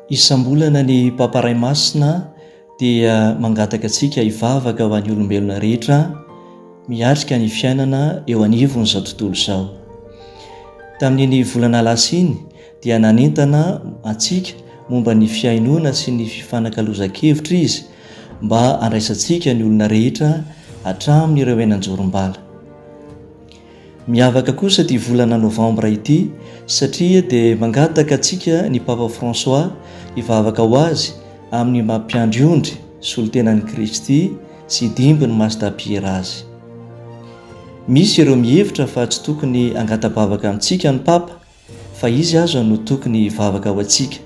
Isam-bolana ny Paparay Masina dia mangataka antsika hivavaka ho an'ny olombelona rehetra miatrika ny fiainana eo anivon'izao tontolo izao. Tamin'ny volana Lasiny dia nanentana antsika momba ny fiainoana sy ny fifanankalozan-kevitra izy mba handraisantsika ny olona rehetra hatramin'ireo eny an-jorom-bala. Miavaka kosa ity volana Novambra ity satria dia mangataka antsika ny Papa François hivavaka ho azy amin'ny mampiandry solon-tenan'i Kristy sy dimbiny masida-piera azy. Misy ireo mihevitra fa tsy tokony hangata-bavaka amintsika ny Papa fa izy azo no tokony hivavaka ho antsika.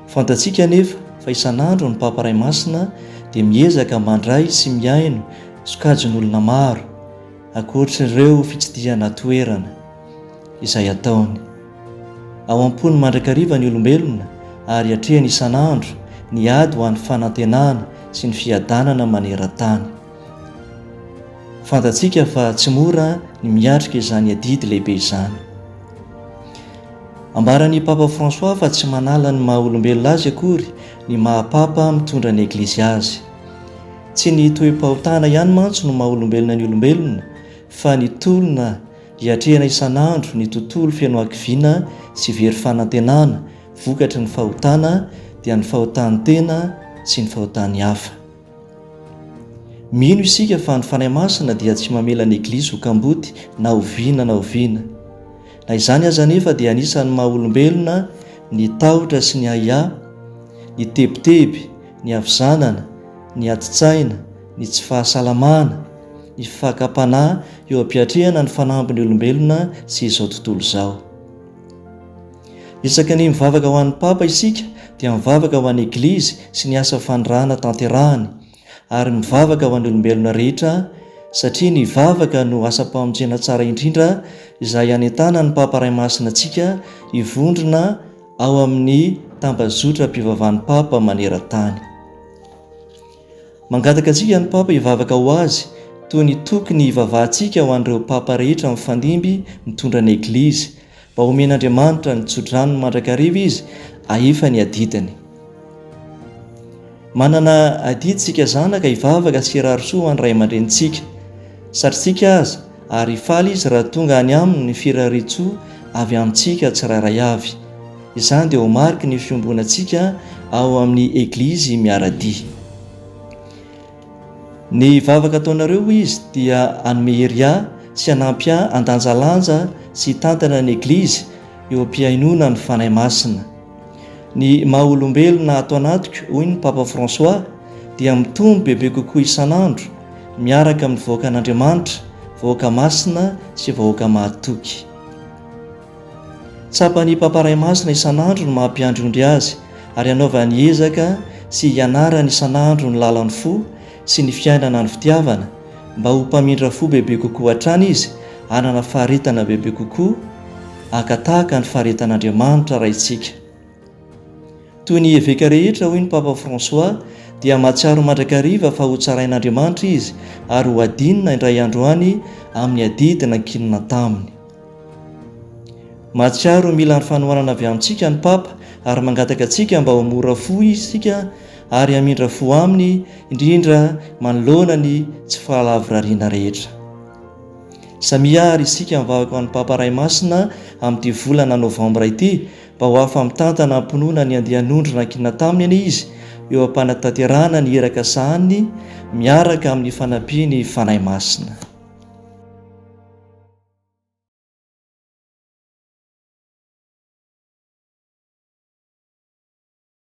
Fantatsika anefa fa isan'andro ny Papa Ray Masina dia miezaka mandray sy miaino sokajin'olona maro ankoatr'ireo fitsidihana toerana izay ataony. Ao am-pony mandrakariva ny olombelona ary hatrehany isan'andro ny ady ho an'ny fanantenana sy ny fiadanana maneran-tany. Fantatsika fa tsy mora ny miatrika izany adidy lehibe izany. Ambaran'ny Papa François fa tsy manala ny maha olombelona azy akory ny maha Papa mitondra ny Eglizy azy. Tsy ny toe-pahotana ihany mantsy no maha olombelona ny olombelona, fa ny tolona hiatrehana isan'andro ny tontolo feno ankiviana sy very fanantenana, vokatry ny fahotana dia ny fahotan'ny tena sy ny fahotan'ny hafa. Mino isika fa ny fanahy masina dia tsy mamela ny Eglizy ho kamboty na oviana na oviana. Na izany aza nefa dia anisan'ny maha olombelona ny tahotra sy ny ahiahy, ny tebiteby, ny havizanana, ny ati-tsaina, ny tsy fahasalamana, ny fahakam-panahy eo am-piatrehana ny fanambin'ny olombelona sy izao tontolo izao. Isaka ny mivavaka ho an'ny Papa isika dia mivavaka ho an'ny Eglizy sy ny asa fandrahana tanterahany, ary mivavaka ho an'ny olombelona rehetra satria ny vavaka no asa-pamonjena tsara indrindra izay anentana ny Papa Ray Masina antsika hivondrona ao amin'ny tambazotra-pivavahan'ny Papa maneran-tany. Mangataka antsika ny Papa hivavaka ho azy toy ny tokony hivavahantsika ho an'ireo Papa rehetra mifandimby mitondra ny Eglizy mba omen'Andriamanitra ny tso-dranony mandrakariva izy ahefa ny adidiny. Manana adidy tsika zanaka hivavaka sy hiraro-tsoa ho an'ny ray aman-drenitsika. Satritsika aza ary faly izy raha tonga any aminy ny firari-tsoa avy amintsika tsirairay avy. Izany dia ho mariky ny fiomboanantsika ao amin'ny Eglizy miara-dia. Ny vavaka ataonareo izy dia hanome hery sy hanampy handanjalanja sy tantana ny Eglizy eo am-piainoana ny fanahy masina. Ny maha olombelona ato anatiko, hoy ny Papa François, dia mitombo bebe kokoa isan'andro miaraka amin'ny vahoaka an'Andriamanitra, vahoaka masina sy vahoaka mahatoky. Tsapany Papa Ray Masina isan'andro no mampiandry azy ary anaovany ezaka sy hianarany isan'andro ny lalan'ny fo sy ny fiainana ny fitiavana mba ho mpamindra fo bebe kokoa hatrany izy, hanana faharetana bebe kokoa akatahaka ny faharetan'Andriamanitra raintsika. Toy ny eveka rehetra, hoy ny Papa François, dia mahatsiaro mandrakariva fa ho tsarain'Andriamanitra izy ary ho adinina indray andro any amin'ny adidy nankinina taminy. Mahatsiaro mila ny fanohanana avy amintsika ny Papa ary mangataka antsika mba ho mora fo isika ary hamindra fo aminy, indrindra manoloana ny tsy fahalavorariana rehetra. Samia ary isika mivavaka ho an'ny Papa Ray Masina amin'ity volana Novambra ity mba ho afa mitantana amponoana ny andehan'ondry nankinina taminy izy eo am-panatanterahana ny eraka sahany miaraka amin'ny fanampiany fanahy masina.